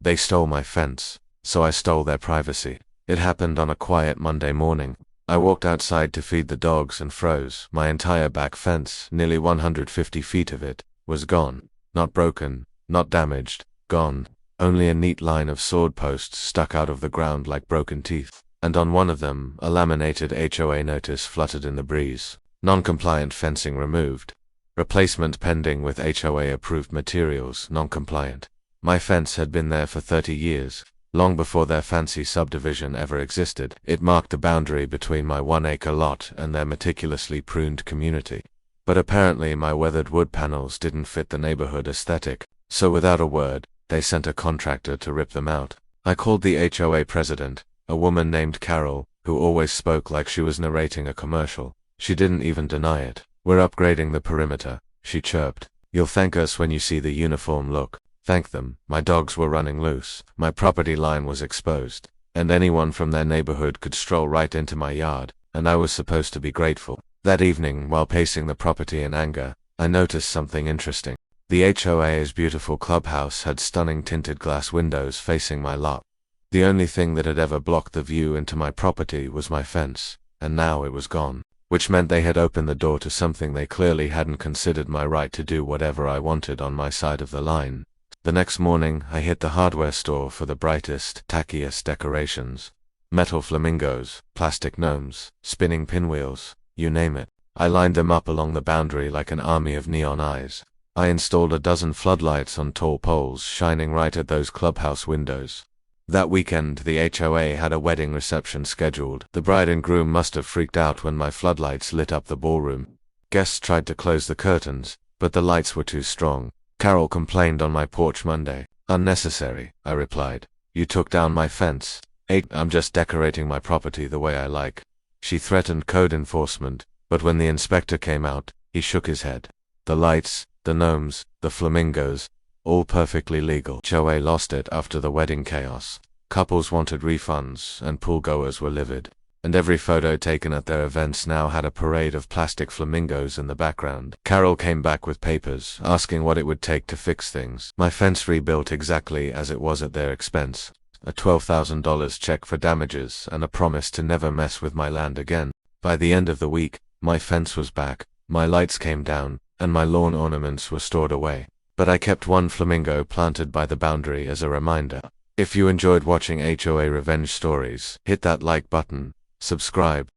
They stole my fence, so I stole their privacy. It happened on a quiet Monday morning. I walked outside to feed the dogs and froze. My entire back fence, nearly 150 feet of it, was gone. Not broken, not damaged, gone. Only a neat line of sword posts stuck out of the ground like broken teeth. And on one of them, a laminated HOA notice fluttered in the breeze. Non-compliant fencing removed. Replacement pending with HOA-approved materials, non-compliant. My fence had been there for 30 years. Long before their fancy subdivision ever existed, it marked the boundary between my 1-acre lot and their meticulously pruned community. But apparently my weathered wood panels didn't fit the neighborhood aesthetic, so without a word, they sent a contractor to rip them out. I called the HOA president, a woman named Carol, who always spoke like she was narrating a commercial. She didn't even deny it. "We're upgrading the perimeter," she chirped. "You'll thank us when you see the uniform look." Thank them. My dogs were running loose. My property line was exposed, and anyone from their neighborhood could stroll right into my yard, and I was supposed to be grateful. That evening, while pacing the property in anger, I noticed something interesting. The HOA's beautiful clubhouse had stunning tinted glass windows facing my lot. The only thing that had ever blocked the view into my property was my fence, and now it was gone, which meant they had opened the door to something they clearly hadn't considered my right to do whatever I wanted on my side of the line. The next morning, I hit the hardware store for the brightest, tackiest decorations. Metal flamingos, plastic gnomes, spinning pinwheels, you name it. I lined them up along the boundary like an army of neon eyes. I installed a dozen floodlights on tall poles shining right at those clubhouse windows. That weekend, the HOA had a wedding reception scheduled. The bride and groom must have freaked out when my floodlights lit up the ballroom. Guests tried to close the curtains, but the lights were too strong. Carol complained on my porch Monday. "Unnecessary," I replied. "You took down my fence." "I'm just decorating my property the way I like." She threatened code enforcement, but when the inspector came out, he shook his head. The lights, the gnomes, the flamingos, all perfectly legal. HOA lost it after the wedding chaos. Couples wanted refunds, and pool-goers were livid. And every photo taken at their events now had a parade of plastic flamingos in the background. Carol came back with papers, asking what it would take to fix things. My fence rebuilt exactly as it was at their expense. A $12,000 check for damages, and a promise to never mess with my land again. By the end of the week, my fence was back, my lights came down, and my lawn ornaments were stored away. But I kept one flamingo planted by the boundary as a reminder. If you enjoyed watching HOA revenge stories, hit that like button, subscribe,